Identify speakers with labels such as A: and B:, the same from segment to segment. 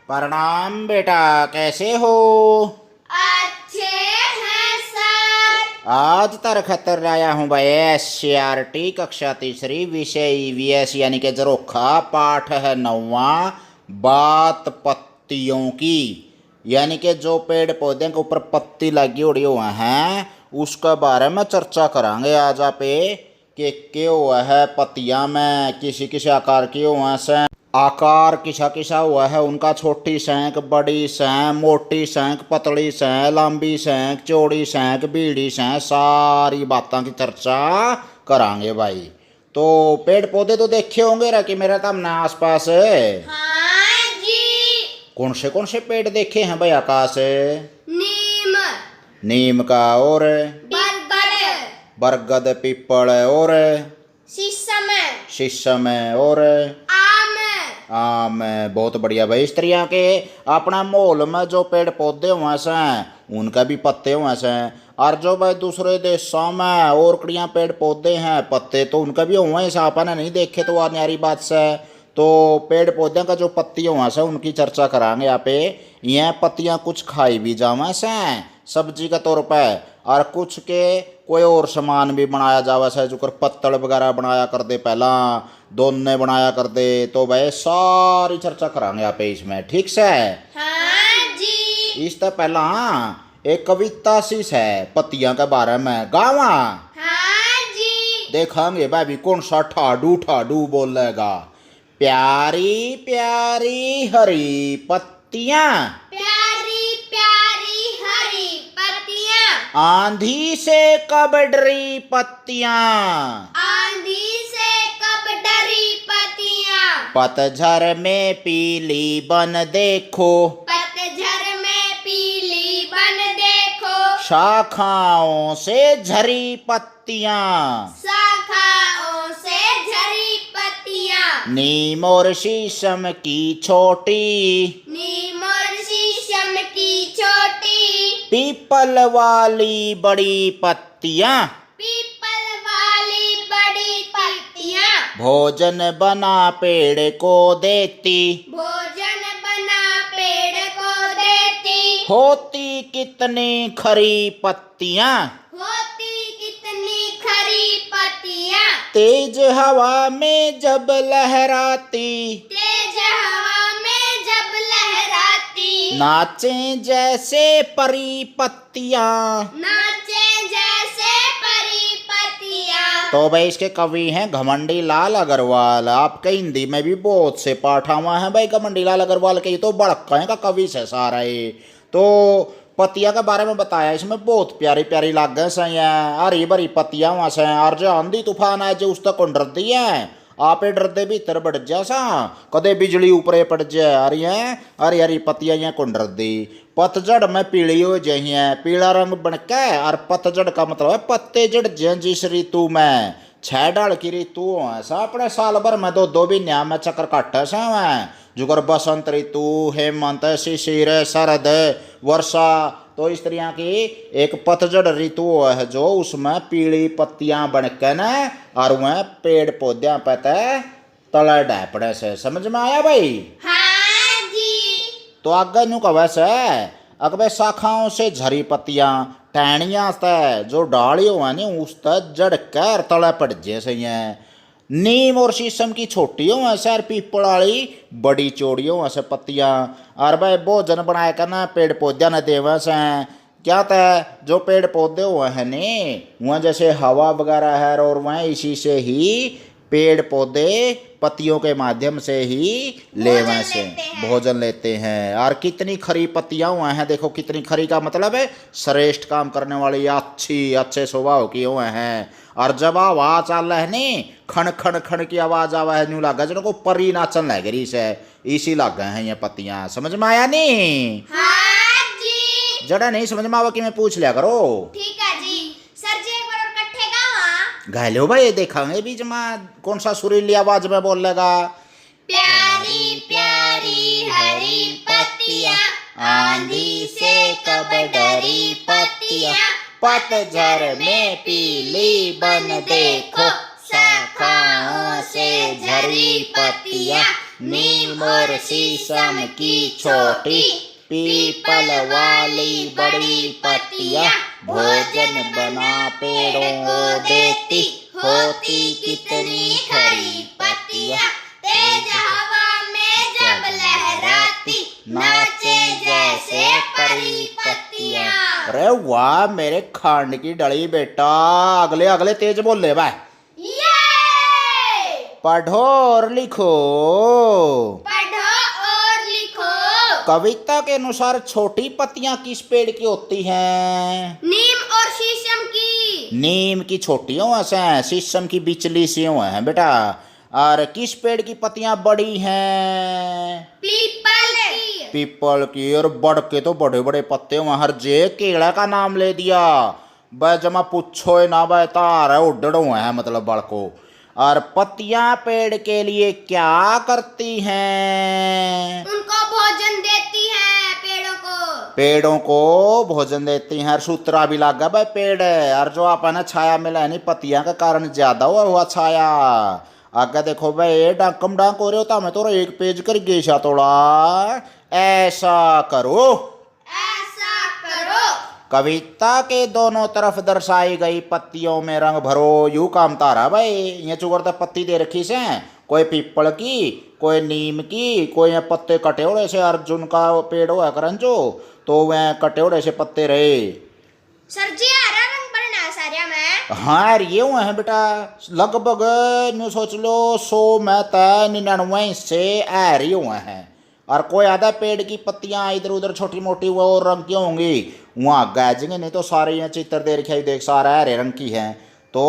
A: प्रणाम बेटा, कैसे हो?
B: अच्छे हैं सर।
A: आज तरखतर लाया हूँ भाई SCRT कक्षा तीसरी विषय EVS यानी कि जरोखा पाठ है 9वां बात पत्तियों की। यानी कि जो पेड़ पौधे के ऊपर पत्ती लगी उड़ी हुआ है उसके बारे में चर्चा करांगे आज आप कि क्यों हुआ है पत्तियां में किसी किसी आकार की हुआ से आकार किसा किसा हुआ है उनका, छोटी सेंक, बड़ी सेंक, मोटी सेंक, पतली सेंक, लंबी सेंक, चौड़ी सेंक, बीड़ी सेंक, सारी बातों की चर्चा करांगे भाई। तो पेड़ पौधे तो देखे होंगे रा कि मेरे सामने आसपास।
B: हाँ जी।
A: कौन से पेड़ देखे हैं भाई आकाश?
B: नीम,
A: नीम का, और
B: बरगद,
A: बरगद, पीपल, और
B: शीशम,
A: शीशम, और
B: आम।
A: आम। बहुत बढ़िया भाई। इस तरह के अपना माहौल में जो पेड़ पौधे हुए से उनका भी पत्ते हुए से, और जो भाई दूसरे देशों में और कड़ियाँ पेड़ पौधे हैं पत्ते तो उनका भी हुआ से आपने नहीं देखे तो आ न्यारी बात से। तो पेड़ पौधे का जो पत्ती हुआ से उनकी चर्चा करांगे यहाँ पे। यह पत्तियाँ कुछ खाई भी जावा से सब्जी के तौर पर, और कुछ के कोई और सामान भी बनाया जावा से, जो कर पत्तल वगैरह बनाया कर दे, पहला दोने बनाया कर दे। तो भाई सारी चर्चा करांगे आप इसमें, ठीक से?
B: हाँ जी।
A: इस तो पहला एक कविता सी है पत्तियां के बारे में, गावा।
B: हाँ जी।
A: देखेंगे भाई कौन सा ठाडू ठाडू बोलेगा। प्यारी प्यारी हरी पत्तियां,
B: प्यारी प्यारी हरी पत्तियां,
A: आंधी से कब डरी पत्तियां,
B: आंधी से कब डरी पत्तियां,
A: पतझर में पीली बन देखो,
B: पतझर में पीली बन देखो,
A: शाखाओं से झरी पत्तियां,
B: शाखाओं से झरी पत्तियां,
A: नीम और शीशम की छोटी,
B: नीम और शीशम की छोटी,
A: पीपल वाली बड़ी पत्तियां,
B: पीपल वाली बड़ी पत्तियां,
A: भोजन बना पेड़ को देती,
B: भोजन बना पेड़ को देती,
A: होती कितनी खरी पत्तियां,
B: होती कितनी खरी पत्तियां,
A: तेज हवा में जब लहराती,
B: तेज हवा में जब लहराती,
A: नाचे जैसे परी पत्तियां।
B: नाचे जैसे परी पत्तियां।
A: तो भाई इसके कवि हैं घमंडी लाल अग्रवाल। आपके हिंदी में भी बहुत से पाठ हुआ है भाई घमंडी लाल अग्रवाल के, ये तो बड़का का कवि से सारा ये। तो पत्तियां के बारे में बताया इसमें, बहुत प्यारी प्यारी लागे से, हरी भरी पत्तियां वहां से, और जो आंधी तूफान है जो उस तक डर दी है आप डरते भीतर बढ़ जा सा, कदे बिजली ऊपरे पड़ जाए। आ रही है हरी हरी पत्तियां यहाँ को डर दी। पतझड़ में पीली हो जाही है, पीला रंग बनके, और पतझड़ का मतलब है पत्ते जड़ जाए जिस ऋतु में, 6 डाल की ऋतु ऐसा अपने साल भर में दो भी न्या में चक्कर काट सा है, जुगर बसंत ऋतु, हेमंत, शिशिर, शरद, वर्षा। तो इस तरह की एक पतझड़ ऋतु है जो उसमें पीली पत्तियां बनकर न और वह पेड़ पौधे पे तले डैपड़े से। समझ में आया भाई?
B: हाँ जी।
A: तो आगे न्यू कह वैसे अगवे शाखाओं से झरी पत्तियां, टहनियां से जो डाली हुआ नहीं उस तक जड़ कर तले पड़ जैसे हैं। नीम और शीशम की छोटी हो ऐसे, और पीपल वाली बड़ी चौड़ी हो ऐसे पत्तियां। और भाई भोजन बनाए करना पेड़ पौधे न देवे से, क्या था जो पेड़ पौधे हुए हैं ने वहाँ जैसे हवा वगैरह है, और वह इसी से ही पेड़ पौधे पत्तियों के माध्यम से ही लेवे से भोजन लेते हैं। और कितनी खरी पत्तियां हुए हैं, देखो कितनी खरी का मतलब है श्रेष्ठ काम करने वाली, अच्छी अच्छे स्वभाव की हुए हैं। और जब आवाज चल है नी खन खन खन की आवाज आवा है, न्यू लागा जिनको परी नाचन लग रही से, इसी लाग हैं ये पत्तियां। समझ में आया नहीं?
B: हाँ जी।
A: जड़ा नहीं समझ में आवा कि मैं पूछ लिया करो।
B: ठीक है जी। सर जी एक बार और इकट्ठे गावा।
A: घायल हो भाई, देखेंगे बीच में कौन सा सुरीली आवाज में बोलेगा।
B: प्यारी प्यारी हरी पत्तियां, आंधी से कब डरी पत्तियां,
A: पतझड़ में पीली बन देखो, शाखाओं से झरी पत्तियां, नीम और शीशम की छोटी, पीपल वाली बड़ी पत्तियां, भोजन बना पेड़ों को देती, होती कितनी खरी पत्तियां, तेज हवा में जब लहराती, नाचे जैसे परी पत्तियां। अरे वाह मेरे खांड की डली बेटा, अगले अगले तेज बोल ले भाई। पढ़ो और लिखो,
B: पढ़ो और लिखो।
A: कविता के अनुसार छोटी पत्तियां किस पेड़ की होती हैं?
B: नीम और शीशम की।
A: नीम की छोटियों से हैं, शीशम की बिचली सी हैं बेटा। और किस पेड़ की पत्तियां बड़ी हैं?
B: पीपल की।
A: पीपल की। और बड़ के तो बड़े बड़े पत्ते हुए, हर जे केला का नाम ले दिया। वह जमा पूछो ना वह तार है उड़ो है मतलब बड़ को। और पत्तियां पेड़ के लिए क्या करती हैं?
B: उनको भोजन देती है, पेड़ों को।
A: पेड़ों को भोजन देती हैं। और सूत्रा भी लग गया भाई पेड़ है। और जो आपने छाया मिला है नहीं पत्तियां का कारण ज्यादा हुआ छाया। आगे देखो भाई डाकम डाक हो रहे होता मैं तो एक पेज कर गेशा थोड़ा। ऐसा करो,
B: ऐसा करो।
A: कविता के दोनों तरफ दर्शाई गई पत्तियों में रंग भरो। यू काम तारा भाई। ये चुगरता पत्ती दे रखी से, कोई पीपल की, कोई नीम की, कोई पत्ते कटेवड़े से अर्जुन का पेड़ हुआ करन जो, तो वह कटेवड़े से पत्ते रहे।
B: सर जी हरा रंग भरना है सारिया में।
A: हाँ यार ये हुआ है बेटा। लगभग न्यू सोच लो 100 में 99 से ऐर ही हुआ है। और कोई आधा पेड़ की पत्तियां इधर उधर छोटी मोटी वो और रंग की होंगी, वहाँ गैजेंगे नहीं तो सारे यहाँ चित्र दे रखे देख सारा हरे रंग की है, तो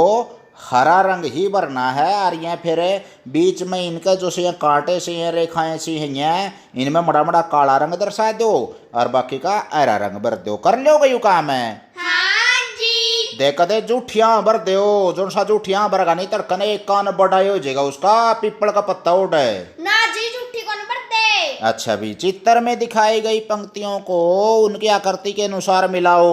A: हरा रंग ही भरना है। और यहाँ फिर बीच में इनका जो से कांटे से ये रेखाएं सी हैं, इनमें बड़ा बड़ा काला रंग दर्शा दो और बाकी का हरा रंग भर दो। कर लो गई काम है।
B: हाँ जी।
A: देख दे जूठियां भर दो, जो सा जूठियां भरगा नहीं तड़कने एक कान बड़ा हो जाएगा उसका, पीपल का पत्ता उड़ है
B: ना जी, झूठी कौन भरते।
A: अच्छा भी चित्र में दिखाई गई पंक्तियों को उनकी आकृति के अनुसार मिलाओ।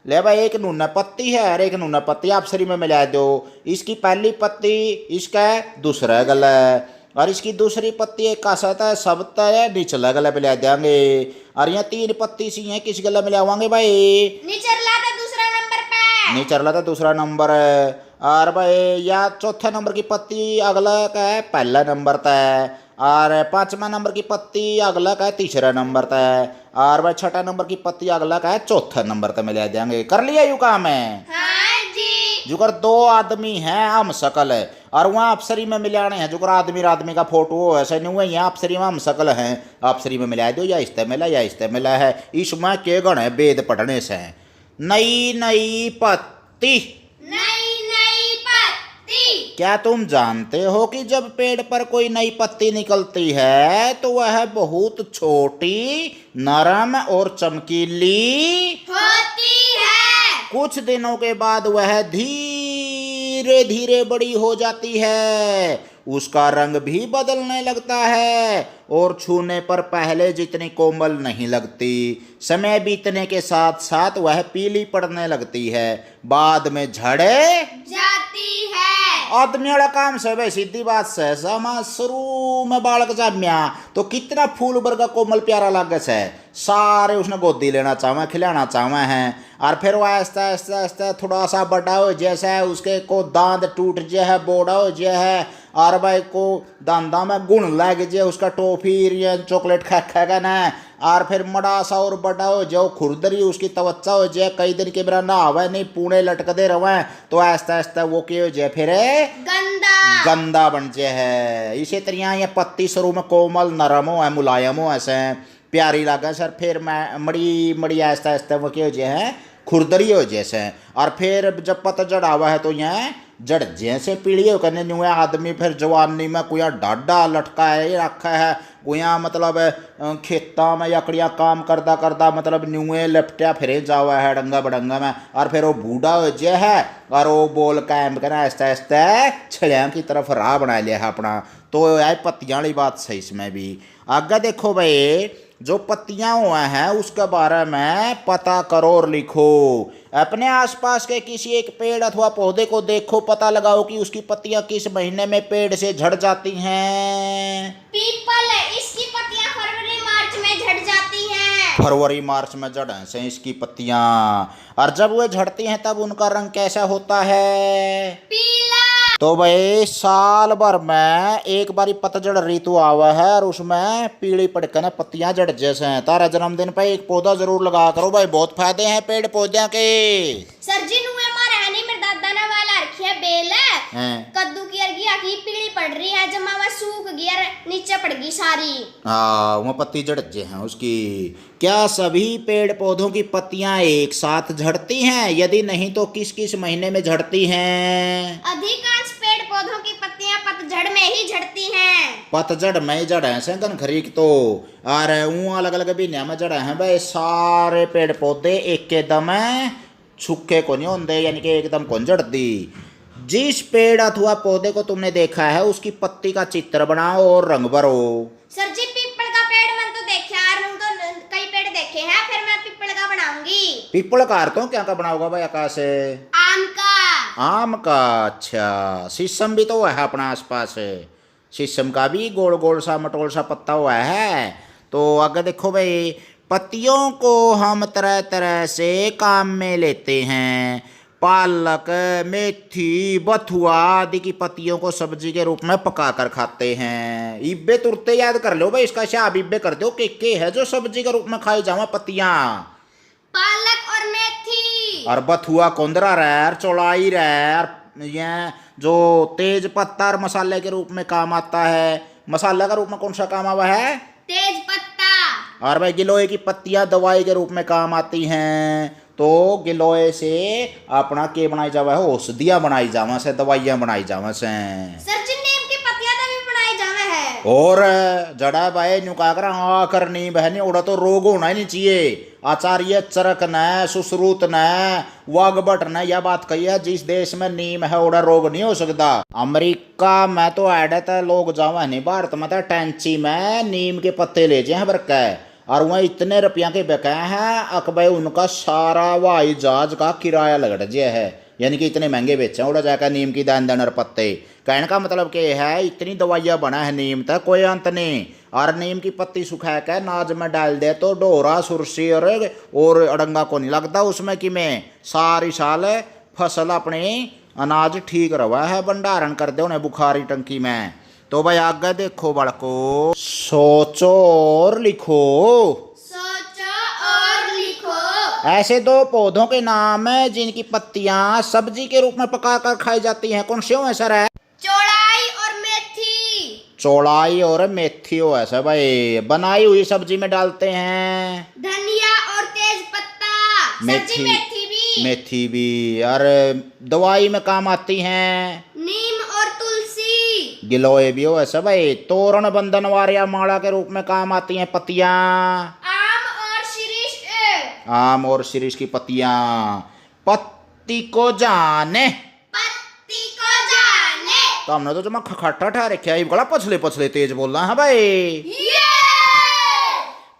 A: ले भाई एक नूना पत्ती है और एक नूना पत्ती आपसरी में मिला दो। इसकी पहली पत्ती इसका दूसरा गला है और इसकी दूसरी पत्ती एक का साथ है सब है निचला गला मिला देंगे। और यहाँ 3 पत्ती सी हैं, किस गला मिलावांगे भाई?
B: निचरला था दूसरा नंबर पे।
A: निचला था दूसरा नंबर है। और भाई या चौथे नंबर की पत्ती अगला का है पहला नंबर तय। और 5वां नंबर की पत्ती अगला का है तीसरा नंबर तय। और भाई 6ठा नंबर की पत्ती अगला का है चौथा नंबर तय मिला देंगे। कर लिया यू काम है।
B: हाँ जी।
A: जुकर 2 आदमी हैं हम शकल है और वहाँ अप्सरी में मिलाने हैं। जुकर आदमी का फोटो ऐसे नहीं हुए, यहाँ अप्सरी में हम शकल हैं, अप्सरी में मिला दो या इस्ते मिला या इस्ते मिला है। इसमें के गण है वेद पढ़ने से। नई नई पत्ती,
B: नई नई पत्ती।
A: क्या तुम जानते हो कि जब पेड़ पर कोई नई पत्ती निकलती है तो वह बहुत छोटी, नरम और चमकीली
B: होती है।
A: कुछ दिनों के बाद वह धीरे धीरे बड़ी हो जाती है, उसका रंग भी बदलने लगता है और छूने पर पहले जितनी कोमल नहीं लगती। समय बीतने के साथ साथ वह पीली पड़ने लगती है, बाद में झड़े
B: जाती है।
A: आदमी वाला काम से भाई सीधी बात से समा शुरू में बालक जाम्या तो कितना फूल वर्गा कोमल प्यारा लगे से, सारे उसने गोदी लेना चाहे खिलाना चाहे हैं। और फिर वह आहिस्ता आहिस्ता आहिस्ता थोड़ा सा बड़ा हो जैसा है, उसके को दांत टूट जे है, बोड़ा हो जे है, और भाई को दांदा में गुण लग जे, उसका टॉफी या चॉकलेट खाएगा ना। और फिर मड़ा सा और बड़ा हो जाओ, खुरदरी उसकी तवच्चा हो जाए, कई दिन के बिना नहावे नहीं, पूणे लटकते रहे तो आहिस्ता आहिस्ता वो क्या हो जाए फिर गंदा बन जाए है। इसी तरह ये पत्ती शुरू में कोमल नरम हो है, मुलायम हो ऐसे प्यारी लगे सर, फिर मैं मड़ी मड़ी आहिस्ता आहिस्ता वो क्या हो जाए है खुरदरी हो जैसे। और फिर जब पतझड़ आवा है तो यहाँ जड़ जैसे पीढ़ी हो करने नुआ आदमी फिर जवानी में कोई डाडा लटका है रखा है, कोई मतलब खेता में यकड़िया काम करदा करदा मतलब नुए लपटिया फिरे जावा है डंगा बडंगा में। और फिर वो बूढ़ा हो जे है और वो बोल कैम करना आहिस्ता आहिस्ता छड़िया की तरफ राह बना लिया है अपना। तो यह पत्तियां वाली बात सही इसमें भी। आगे देखो भाई जो पत्तियां हुआ हैं उसके बारे में पता करो और लिखो। अपने आसपास के किसी एक पेड़ अथवा पौधे को देखो, पता लगाओ कि उसकी पत्तियां किस महीने में पेड़ से झड़ जाती हैं।
B: पीपल
A: फरवरी मार्च में झड़े से इसकी पत्तियां, और जब वे झड़ती हैं तब उनका रंग कैसा होता है?
B: पीला।
A: तो भाई साल भर में एक बारी पतझड़ ऋतु आवा है और उसमें पीली पड़कर ना पत्तियां झड़ जैसे हैं। तारा जन्मदिन पे एक पौधा जरूर लगा करो भाई, बहुत फायदे हैं पेड़ पौधे के।
B: सर जी नुए मारे है नहीं, मेरे दादा ने वाला रखी है बेल
A: हैं।
B: कद्दू की अर्गी आखी पीली पड़ रही है, जमा हुआ सूख गया नीचे पड़ गई सारी।
A: हाँ वो पत्ती झड़ जे हैं उसकी। क्या सभी पेड़ पौधों की पत्तियां एक साथ झड़ती हैं? यदि नहीं तो किस किस महीने में झड़ती हैं?
B: अधिकांश पेड़ पौधों की पत्तियां पतझड़ में ही झड़ती हैं।
A: पतझड़ में झड़े हैं घनखरीक तो, और ऊँ अलग अलग महीने में झड़े हैं भाई। सारे पेड़ पौधे एक दम सूखे को नहीं होंगे, यानी कि एकदम को झड़ती। जिस पेड़ अथवा पौधे को तुमने देखा है उसकी पत्ती का चित्र बनाओ और रंग भरो।
B: सर जी पीपल का पेड़ मैंने तो देखा है, तो कई पेड़ देखे हैं, फिर मैं पीपल का बनाऊंगी।
A: पीपल का अर्थ क्या का बनाओगा भाई आकाश से?
B: आम का।
A: आम का, अच्छा। शीशम भी तो है अपना आसपास, शीशम का भी गोल गोल सा मटोल सा पत्ता हुआ है। तो आगे देखो भाई, पत्तियों को हम तरह तरह से काम में लेते हैं। पालक, मेथी, बथुआ आदि की पत्तियों को सब्जी के रूप में पका कर खाते हैं। इब्बे तुरते याद कर लो भाई, इसका शाब इब्बे कर दो के है जो सब्जी के रूप में खाई जावा पत्तियां।
B: पालक और मेथी।
A: और बथुआ कोंदरा रहा और चौलाई रहा, और ये जो तेज पत्ता और मसाले के रूप में काम आता है। मसाला का रूप में कौन सा काम आवा है?
B: तेज पत्ता।
A: और भाई गिलोय की पत्तियां दवाई के रूप में काम आती हैं। तो गिलोय से अपना के बनाई जावा है? औषधियां बनाई जावा से, दवाइयां बनाई जावा से।
B: सर जी नीम की पत्तियां तो भी बनाई जावे है।
A: और जड़ा भाई नुका कर आकर नी बहनी उड़ा तो रोग होना ही नहीं चाहिए। आचार्य चरक न, सुश्रुत न, वागबट न यह बात कही है, जिस देश में नीम है उड़ा रोग नहीं हो सकता। अमेरिका में तो एडत लोग जावा नहीं, भारत में तो टैंची में नीम के पत्ते ले जाए बरका, और वह इतने रुपया के बिका हैं अक भाई उनका सारा हवाई जहाज का किराया लगट जे है, यानी कि इतने महंगे बेचे उड़ा जाकर नीम की दान दानर पत्ते। कहने का मतलब कि है इतनी दवाइयाँ बना है नीम तक कोई अंत नहीं। और नीम की पत्ती सुखा के नाज में डाल दे तो डोरा सुरसी और अड़ंगा को नहीं लगता उसमें, कि मैं सारी साल फसल अपने अनाज ठीक रहा है, भंडारण कर दे उन्हें बुखारी टंकी में। तो भाई आगे देखो बड़को, सोचो और लिखो।
B: सोचो और लिखो।
A: ऐसे दो पौधों के नाम है जिनकी पत्तियां सब्जी के रूप में पकाकर खाई जाती हैं, कौन से हो सर? है
B: चौलाई और मेथी।
A: चौलाई और मेथी हो ऐसा भाई, बनाई हुई सब्जी में डालते हैं।
B: धनिया और तेज पत्ता।
A: मेथी,
B: मेथी भी।
A: मेथी भी, और दवाई में काम आती हैं।
B: नीम और तुलसी।
A: गिलोय भी हो ऐसा भाई, तोरण बंधन वार या माला के रूप में काम आती हैं पत्तियां।
B: आम और शीरीष।
A: आम और शीरीष की पत्तियां। पत्ती को जाने,
B: पत्ती को जाने।
A: तो हमने तो जमा खट्टा ठा रखा है, बड़ा पछले पछले तेज बोल रहा है भाई।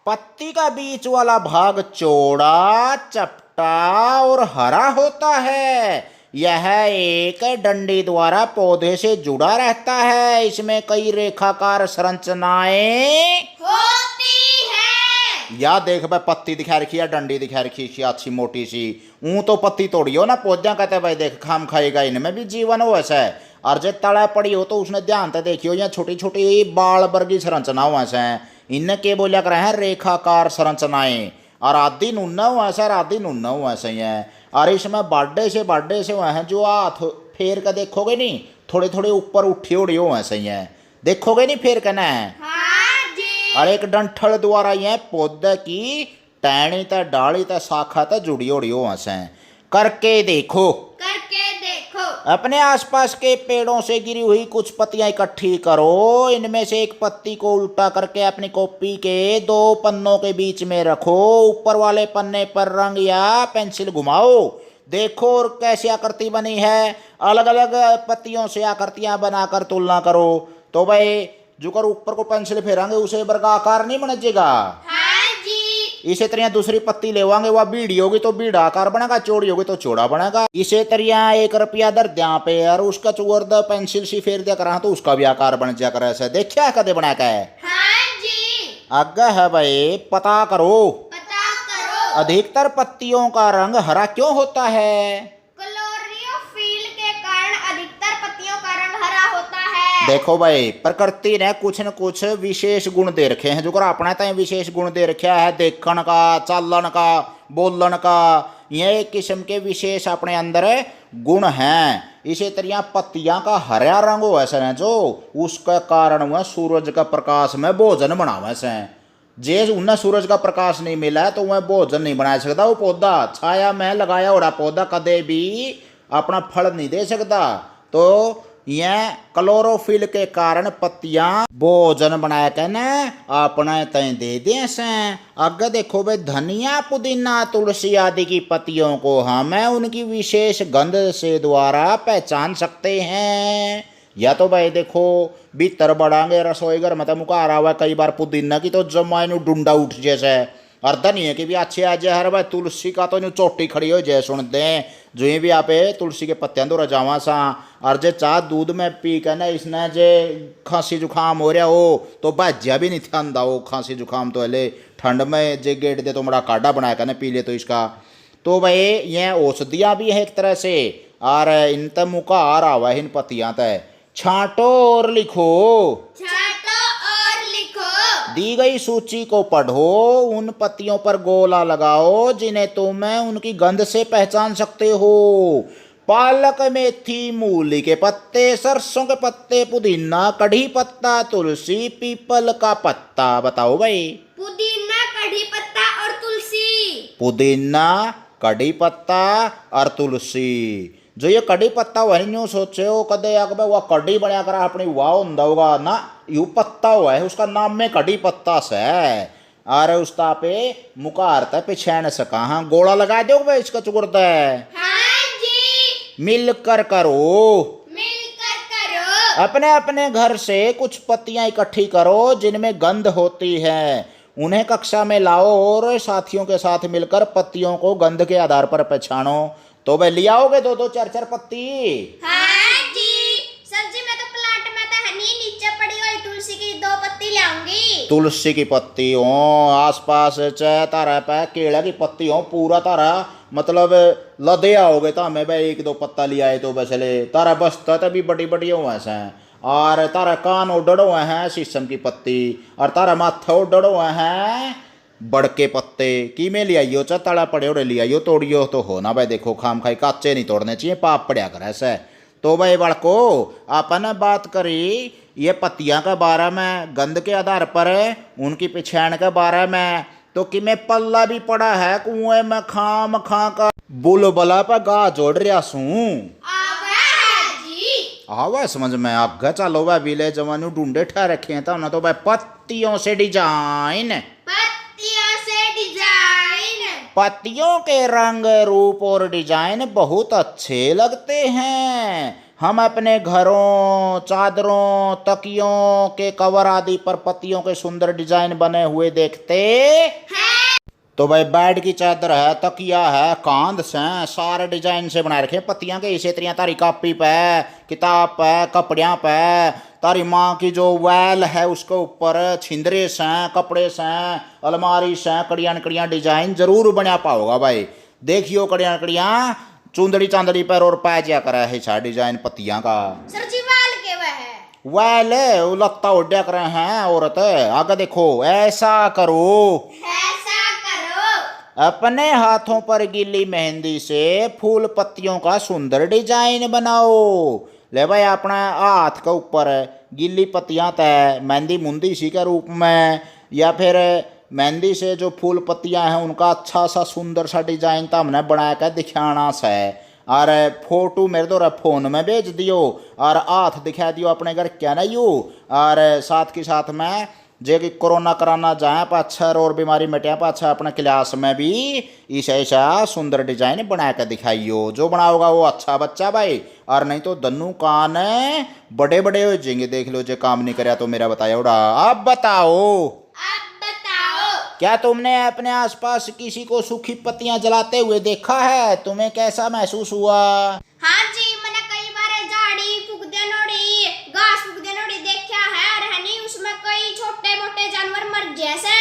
A: पत्ती का बीच वाला भाग चौड़ा, चपटा और हरा होता है। यह एक डंडी द्वारा पौधे से जुड़ा रहता है। इसमें कई रेखाकार संरचनाएं
B: होती है।
A: या देख भाई, पत्ती दिखा रखी है, डंडी दिखा रखी है अच्छी मोटी सी। ऊँ तो पत्ती तोड़ियो ना पौधा कहते भाई, देख खाम खाएगा, इनमें भी जीवन हो वैसा है। और जब तला पड़ी हो तो उसने ध्यान से देखियो, यहाँ छोटी छोटी बाल वर्गी संरचना वैसे हैं, इन्हें के बोलिया कर हैं रेखाकार संरचनाएं। और आदि नुन्ना वैसा है, आदि नुन्ना वैसे ही है। और इसमें बाडे से वह हैं जो हाथ फेर कर देखोगे नहीं, थोड़े थोड़े ऊपर उठी उड़ी हो वैसे ही है, देखोगे नहीं फेर करना है।
B: हाँ जी।
A: और एक डंठल द्वारा यह पौधे की टहनी तय डाली तय शाखा तय जुड़ी उड़ी हो वैसे हैं। करके देखो,
B: करके देखो।
A: अपने आसपास के पेड़ों से गिरी हुई कुछ पत्तियां इकट्ठी करो। इनमें से एक पत्ती को उल्टा करके अपनी कॉपी के दो पन्नों के बीच में रखो। ऊपर वाले पन्ने पर रंग या पेंसिल घुमाओ, देखो और कैसी आकृति बनी है। अलग अलग पत्तियों से आकृतियां बनाकर तुलना करो। तो भाई जो कर ऊपर को पेंसिल फेरांगे उसे वर्गाकार नहीं बनेगा। इसे तरह दूसरी पत्ती लेवांगे, वह बीड़ी होगी तो बीड़ा आकार बनेगा, चौड़ी होगी तो चौड़ा बनेगा। इसे तरह 1 रुपया दर द्या पे और उसका चोर द पेंसिल सी फेर दिया करा तो उसका भी आकार बन जा कर ऐसे देखिया कदे बना का है।
B: हाँ जी।
A: आगे है भाई, पता करो।
B: पता
A: अधिकतर पत्तियों का रंग हरा क्यों होता है?
B: क्लोरोफिल के कारण अधिकतर पत्तियों का रंग हरा होता है।
A: देखो भाई, प्रकृति ने कुछ न कुछ विशेष गुण दे रखे हैं, जो कर अपने ताई विशेष गुण दे रखा है, देखण का, चालन का, बोलन का, ये एक किस्म के विशेष अपने अंदर गुण हैं। इसी तरह पत्तियां का हरा रंग हो ऐसा है जो उसका कारण वह सूरज का प्रकाश में भोजन बनावे से। जे उन्हें सूरज का प्रकाश नहीं मिला है तो वह भोजन नहीं बना सकता। वो पौधा छाया में लगाया हुआ पौधा कदे भी अपना फल नहीं दे सकता। तो यह क्लोरोफिल के कारण पत्तियां भोजन बनाया कहना अपना तय दे दे से। अगर देखो भाई, धनिया, पुदीना, तुलसी आदि की पत्तियों को हमें उनकी विशेष गंध से द्वारा पहचान सकते हैं। या तो भाई देखो, भीतर बढ़ांगे रसोई घर में तो मुका आ रहा हुआ कई बार पुदीना की तो जमाइन डूंडा उठ जैसे। और धनिया की भी अच्छे आ जाए हर भाई, तुलसी का तो चोटी खड़ी हो जाए सुनते हैं जो ये भी आप तुलसी के पत्तियां तो रजावा सा। और जे चाह दूध में पी के ना इसने जे खांसी जुकाम हो रहा हो तो भाज्या भी नहीं था हो खांसी जुकाम तो हले ठंड में जे गेट दे तो बड़ा काढ़ा बनाया कर पी ले तो इसका। तो भाई ये औषधियाँ भी है एक तरह से। और इन तक मुका आ रहा हुआ इन पत्तियां तय छांटो और लिखो,
B: छांटो और लिखो।
A: दी गई सूची को पढ़ो, उन पत्तियों पर गोला लगाओ जिन्हें तुम उनकी गंध से पहचान सकते हो। पालक, मेथी, मूली के पत्ते, सरसों के पत्ते, पुदीना, कढ़ी पत्ता, तुलसी, पीपल का पत्ता। बताओ भाई।
B: पुदीना, कढ़ी पत्ता और तुलसी।
A: पुदीना, कढ़ी पत्ता और तुलसी। जो ये कढ़ी पत्ता वही न्यू सोचे हो कदे अगर वह कढ़ी बना कर अपनी वाह होगा ना, यू पत्ता हुआ है उसका नाम में कढ़ी पत्ता से। और उसका पे मुकारता पे छेन सका। हाँ, गोला लगा दो भाई इसका चुकुरता है।
B: हाँ जी।
A: मिलकर करो,
B: मिलकर करो।
A: अपने अपने घर से कुछ पत्तियां इकट्ठी करो जिनमें गंध होती है, उन्हें कक्षा में लाओ और साथियों के साथ मिलकर पत्तियों को गंध के आधार पर पहचानो। तो भाई ले आओगे दो दो चार चार पत्ती।
B: हाँ जी। सब्जी में तो प्लाट में तो हनी नीचे पड़ी हुई तुलसी की 2 पत्ती लाऊंगी।
A: तुलसी की पत्ती हो, आसपास चाहे तारा पे केला की पत्ती हो, पूरा तारा मतलब लदे आओगे तो हमें भाई 1-2 पत्ता लिया है तो बस ले तारा बसता तभी बड़ी बड़ी हो ऐसे। और तारा कान उड़ो हुए हैं शीशम की पत्ती, और तारा माथा उड़ो हुए हैं बड़के पत्ते। की में लियाइयो चा तड़ा पड़े उड़े लियाइयो तोड़ियो तो हो ना भाई। देखो खाम खाई काचे नहीं तोड़ने चाहिए, पाप पड़ा कर ऐसे। तो भाई बड़को अपन बात करी ये पत्तियां के बारे में, गंध के आधार पर उनकी पिछाण के बारे में। तो कि मैं पल्ला भी पड़ा है कुएं में खाम खा का बुलबुला पर गा जोड़ रहा सूं। आवा समझ में आगे चलो भाई, विले जवानू ढूंढे ठा रखे हैं तो तो भाई पत्तियों से डिजाइन, पत्तियों के रंग, रूप और डिजाइन बहुत अच्छे लगते हैं। हम अपने घरों, चादरों, तकियों के कवर आदि पर पत्तियों के सुंदर डिजाइन बने हुए देखते हैं। तो भाई बेड की चादर है, तकिया है, कांध से सारे डिजाइन से बना रखे पत्तियां के। इसी तरह तारी कॉपी पे, किताब पे, कपड़ियां पे, तारी माँ की जो वैल है उसके ऊपर छिंदरे से, कपड़े से, अलमारी से कड़ियाँ कड़ियाँ डिजाइन जरूर बना पाओगा भाई। देखियो कड़ियाँ कड़ियाँ चुंदड़ी चांदड़ी पर और पै जा करा है छा डिजाइन पत्तियां का।
B: सर जी वाल के वह
A: वैल वो लगता उड्या कर रहे हैं औरत। आगे देखो, ऐसा करो, अपने हाथों पर गीली मेहंदी से फूल पत्तियों का सुंदर डिजाइन बनाओ। ले भाई अपना हाथ के ऊपर गीली पत्तियां तय मेहंदी मुंदी इसी के रूप में, या फिर मेहंदी से जो फूल पत्तियां हैं उनका अच्छा सा सुंदर सा डिजाइन तो हमने बना कर दिखाना से। और फोटो मेरे द्वारा फोन में भेज दियो और हाथ दिखा दियो अपने घर क्या नहीं हो। और साथ के साथ में जे कि कोरोना कराना जाए पाछर और बीमारी मिटे पाछर अपने क्लास में भी ऐसा ऐसा सुंदर डिजाइन बना कर दिखाइयो। जो बनाओगा वो अच्छा बच्चा भाई, और नहीं तो दन्नू कान बड़े बड़े हो जाएंगे। देख लो जो काम नहीं कराया तो मेरा बताया उड़ा। अब बताओ, क्या तुमने अपने आसपास किसी को सूखी पत्तियां जलाते हुए देखा है? तुम्हें कैसा महसूस हुआ?
B: हाँ जी, मैंने कई बार झाड़ी फूक दे नोड़ी, घास फूक दे नोड़ी देखा है। और हनी उसमें कई छोटे छोटे मोटे जानवर मर जैसे।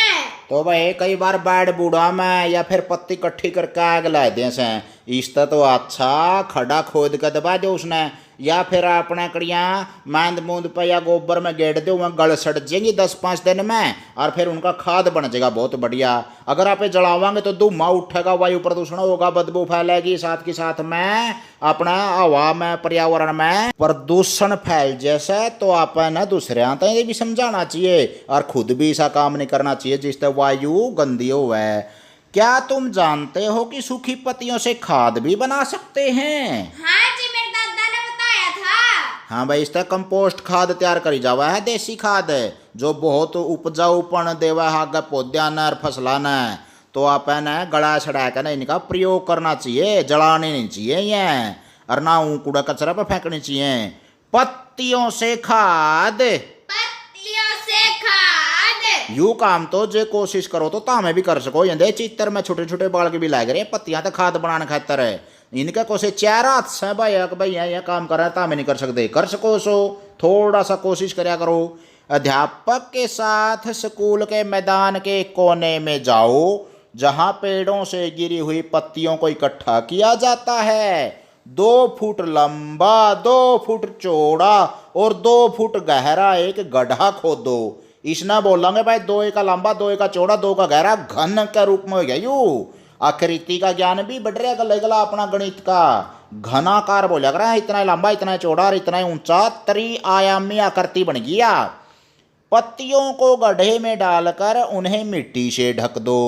A: तो भाई कई बार बैड बूढ़ा में या फिर पत्ती इकट्ठी करके आग ला दे से, इसका तो अच्छा खड़ा खोद कर दबा दो उसने, या फिर अपने कड़िया मांद मूंद पे या गोबर में गेड़ दो, वहाँ गल सड़ जाएंगी 10-5 दिन में, और फिर उनका खाद बन जाएगा बहुत बढ़िया। अगर आप जलावांगे तो धुआं उठेगा, वायु प्रदूषण होगा, बदबू फैलेगी, साथ के साथ में अपना हवा में पर्यावरण में प्रदूषण फैल जैसे। तो आप ना दूसरे आता ये भी समझाना चाहिए और खुद भी ऐसा काम नहीं करना चाहिए जिससे वायु गंदी हो। क्या तुम जानते हो कि सूखी पत्तियों से खाद भी बना सकते हैं?
B: हाँ जी, मेरे दादा ने बताया था।
A: हाँ भाई, इससे कंपोस्ट खाद तैयार करी जावा है, देसी खाद है जो बहुत उपजाऊपन देवा है आगे पौधा न और फसला न। तो आप न गला छड़ा कर इनका प्रयोग करना चाहिए, जलाने नहीं चाहिए ये, और ना कूड़ा कचरा पे फेंकनी चाहिए। पत्तियों से खाद,
B: पत्तियों से खाद।
A: यू काम तो जे कोशिश करो तो तामे भी कर सको। ये चित्र में छोटे छोटे बाल के भी लाग रहे पत्तियां तो खाद बनाने खातर है। इनका कोशिश 4 हाथ से भाई यह काम कर रहा है, तामे नहीं कर सकते, कर सको सो थोड़ा सा कोशिश करया करो। अध्यापक के साथ स्कूल के मैदान के कोने में जाओ जहां पेड़ों से गिरी हुई पत्तियों को इकट्ठा किया जाता है। 2 फुट लंबा, 2 फुट चौड़ा और 2 फुट गहरा एक गड्ढा खोदो। इसना बोलेंगे भाई 2 का लंबा, 2 का चौड़ा, 2 का गहरा, घन के रूप में हो गया यू। आकृति का ज्ञान भी बढ़ रहा गला गला अपना गणित का। घनाकार बोला कर, इतना लंबा, इतना चौड़ा और इतना ऊंचा, त्रिआयामी आकृति बन गया। पत्तियों को गड्ढे में डालकर उन्हें मिट्टी से ढक दो।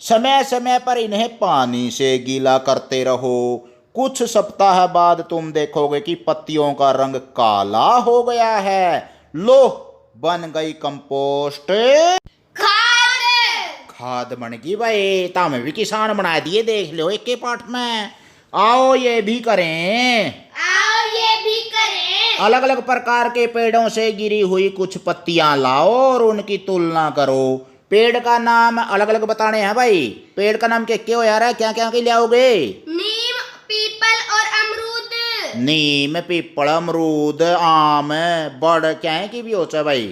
A: समय समय पर इन्हें पानी से गीला करते रहो। कुछ सप्ताह बाद तुम देखोगे कि पत्तियों का रंग काला हो गया है। लो, बन गई कंपोस्ट
B: खाद।
A: खाद बन गई भाई। तामे भी किसान बना दिए, देख लो एक के पाठ में। आओ ये भी करें,
B: आओ ये भी करें।
A: अलग अलग प्रकार के पेड़ों से गिरी हुई कुछ पत्तियां लाओ और उनकी तुलना करो। पेड़ का नाम अलग अलग बताने हैं भाई। पेड़ का नाम क्या हो यार, क्या क्या के लाओगे?
B: नीम, पीपल और अमरूद।
A: नीम, पीपल, अमरूद, आम, बड़ क्या है कि भी होता है भाई।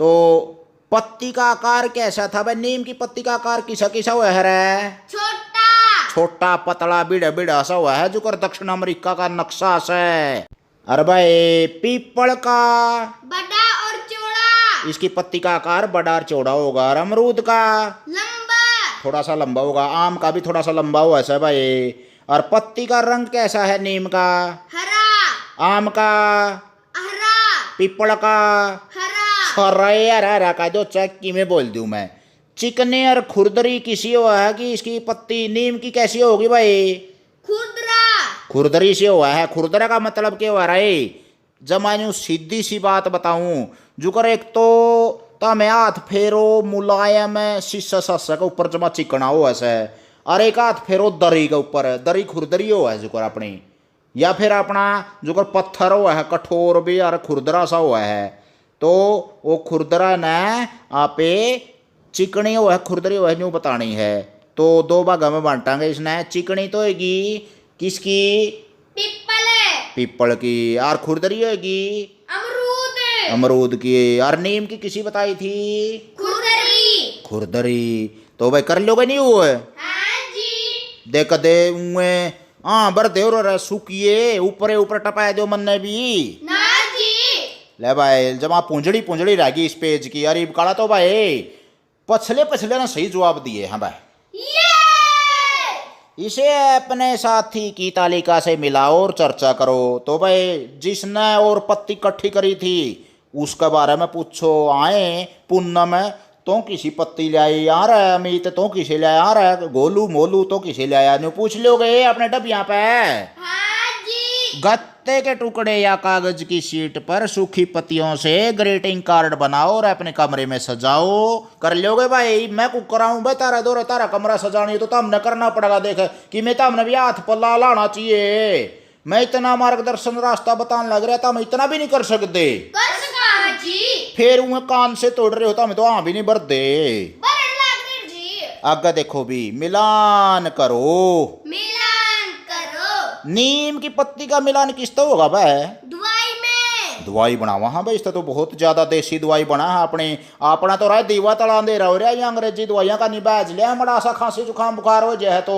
A: तो पत्ती का आकार कैसा था भाई? नीम की पत्ती का आकार किसा किसा हुआ है?
B: छोटा,
A: छोटा, पतला, बिड़ा बिड़ा सा हुआ है जो कर दक्षिण अमेरिका का नक्शा है। अरे भाई पीपल का
B: बड़ा और चौड़ा।
A: इसकी पत्ती का आकार बड़ा और चौड़ा होगा। और अमरूद का
B: लंबा,
A: थोड़ा सा लंबा होगा। आम का भी थोड़ा सा लंबा हुआ है भाई। और पत्ती का रंग कैसा है? नीम का
B: हरा,
A: आम का
B: हरा,
A: पीपल का
B: हरा।
A: हरा का जो चक्की में बोल दूं मैं। चिकने और खुरदरी किसी हुआ है कि इसकी पत्ती नीम की कैसी होगी भाई?
B: खुरदरा,
A: खुरदरी से हुआ है। खुरदरा का मतलब क्या हुआ रे? जब मैं सीधी सी बात बताऊं जुकर, एक तो मैं हाथ फेरो मुलायम शीशा सस्सा के ऊपर जमा चिकना हो ऐसे, और एक हाथ फेरो दरी के ऊपर, दरी खुरदरी हो है जुकर अपनी। या फिर अपना जुकर पत्थर हुआ है कठोर भी और खुरदरा सा हुआ है। तो वो खुरदरा ने आपे चिकनी हुआ है, खुरदरी हुआ है यूँ बतानी है। तो 2 भागा में बांटांगे इसने। चिकनी तो होगी किसकी?
B: पीपल,
A: पीपल की। और खुरदरी होगी
B: अमरूद,
A: अमरूद की। और नीम की किसी बताई थी?
B: खुरदरी।
A: खुरदरी। तो भाई कर लोगे नहीं हुए?
B: हाँ जी।
A: देख दे उए हाँ बर दे और सुकिए ऊपर ऊपर टपाए दो मन ने भी
B: ना जी।
A: ले भाई जब आप पूंजड़ी पूंजड़ी रहेगी इस पेज की। अरे काला तो भाई पछले पछले ना सही जवाब दिए। हाँ भाई
B: ये
A: इसे अपने साथी की तालिका से मिलाओ और चर्चा करो। तो भाई जिसने और पत्ती इकट्ठी करी थी उसके बारे में पूछो। आए पूनम तो किसी पत्ती ले आई यार, अमित तो किसे ले यार, गोलू मोलू तो किसे ले आया, न्यू पूछ लोगे अपने डबिया पे।
B: हाँ जी।
A: गत्ते के टुकड़े या कागज की शीट पर सूखी पत्तियों से ग्रीटिंग कार्ड बनाओ और अपने कमरे में सजाओ। कर लोगे भाई? मैं कुक कराऊं भाई तारा दो तारा कमरा सजानी तो हमने करना पड़ेगा। देख कि मैं हमने भी हाथ पल्ला लाना चाहिए। मैं इतना मार्गदर्शन रास्ता बताने लग रहा था, हम इतना भी नहीं कर सकते।
B: कर सका जी।
A: फिर उन्हें कान से तोड़ रहे होता, हमें तो हाँ भी नहीं भरते।
B: बरन लागने जी।
A: आगे देखो भी मिलान करो।
B: मिलान करो।
A: नीम की पत्ती का मिलान किस तो होगा भाई? दवाई बनावा हाँ भाई, इससे तो बहुत ज़्यादा देसी दवाई बना है अपने। अपना तो रहा दीवा तला दे रहा ये अंग्रेजी दवाइयाँ का नहीं बैज लिया मड़ा सा खांसी जुकाम बुखार हो जाए तो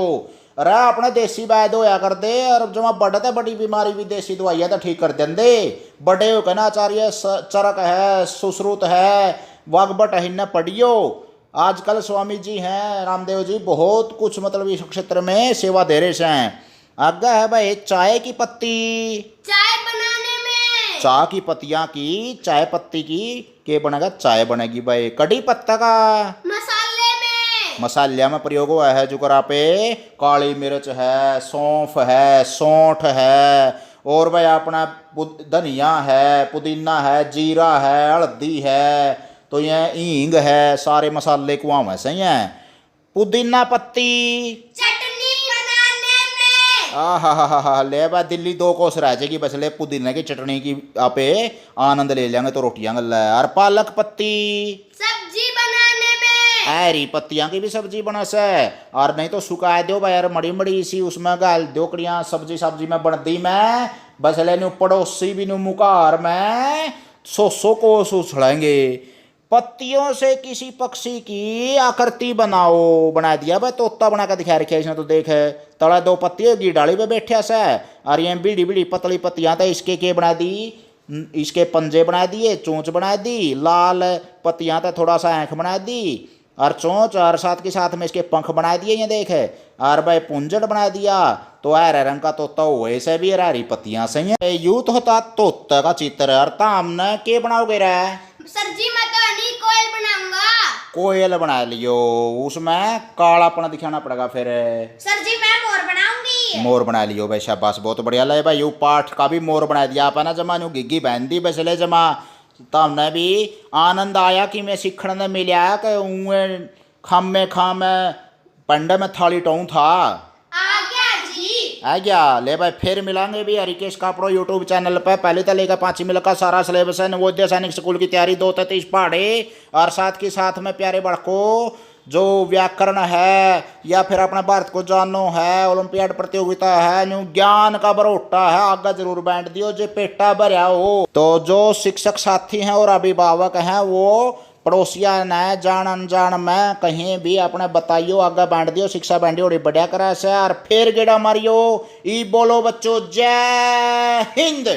A: रहा अपने देसी वैद होया कर दे। और जब बढ़े तो बड़ी बीमारी भी देसी दवाइयाँ तो ठीक कर देंदे। बड़े हो के ना आचार्य चरक है, सुश्रुत है, वाग्भट है, इन्हें पढ़ियो। आजकल स्वामी जी हैं रामदेव जी बहुत कुछ मतलब इस क्षेत्र में सेवा दे रहे हैं। आगे है भाई चाय की पत्ती,
B: चाय बनाने में
A: चाय की पत्तियां की, चाय पत्ती की के बनेगा चाय बनेगी भाई। कड़ी पत्ता का
B: मसाले में
A: मसालिया में प्रयोग हुआ है जो करा पे काली मिर्च है, सौंफ है, सौंठ है, और भाई अपना धनिया है, पुदीना है, जीरा है, हल्दी है, तो ये हींग है, सारे मसाले को वहाँ सही हैं। पुदीना पत्ती
B: चटनी बनाने में
A: आहा ले बा दिल्ली 2 कोस रह जाएगी बस ले पुदीने की चटनी की आपे आनंद ले लेंगे तो रोटियां गल है। और पालक पत्ती
B: सब्जी बनाने में
A: हरी पत्तियां की भी सब्जी बना से। और नहीं तो सुखा दो भाई यार मड़ी मड़ी सी उसमें गाल दो कड़ियाँ सब्जी सब्जी में बनती मैं बस ले नु पड़ोसी भी नु मुकार में 100 को सुछड़ेंगे। पत्तियों से किसी पक्षी की आकृति बनाओ, बना दिया भाई तोता बना कर दिखा रखा इसने तो देख तड़ा 2 पत्ती की डाली पे बैठा से। और ये बीड़ी बीड़ी पतली पत्तियां तो इसके के बना दी, इसके पंजे बना दिए, चोंच बना दी, लाल पत्तियां तो थोड़ा सा आँख बना दी और चोंच, और साथ के साथ में इसके पंख बना दिए ये देख। और भाई पुंजड़ बना दिया तो हरे रंग का तोता वैसे भी हरी पत्तियां सही है। यूथ होता तोता का चित्र। और तामने के बनाओगे रे
B: सर जी मैं तो नहीं कोयल बनाऊंगा।
A: कोयल बना लियो, उसमें कालापन दिखाना पड़ेगा फिर।
B: सर जी मैं मोर बनाऊंगी।
A: मोर बना लियो भाई शाबाश बहुत बढ़िया ले भाई। यू पाठ का भी मोर बना दिया आप ना जमा न्यू गिग्गी बहन दी बसले जमा। तो हमने भी आनंद आया कि मैं सीखने ने मिला कि खामे खामे पंडे में थाली टाऊँ था
B: आ गया जी।
A: आ गया ले भाई। फिर मिलांगे भी हरिकेश कापड़ो यूट्यूब चैनल पर। पहले तो लेकर 5वीं मिल का सारा सिलेबस है, नवोदय सैनिक स्कूल की तैयारी 2 से 30 पहाड़े। और साथ के साथ में प्यारे बड़को जो व्याकरण है या फिर अपने भारत को जानो है, ओलंपियाड प्रतियोगिता है, न्यू ज्ञान का बरोटा है, आगे जरूर बांट दियो जो पेटा भरया हो। तो जो शिक्षक साथी हैं और अभिभावक हैं वो पड़ोसिया न जान अनजान में कहीं भी अपने बताइयो, आगे बांट दियो, शिक्षा बांटियो बढ़िया करा से। और फिर गेड़ा मारियो। ई बोलो बच्चों जय हिंद।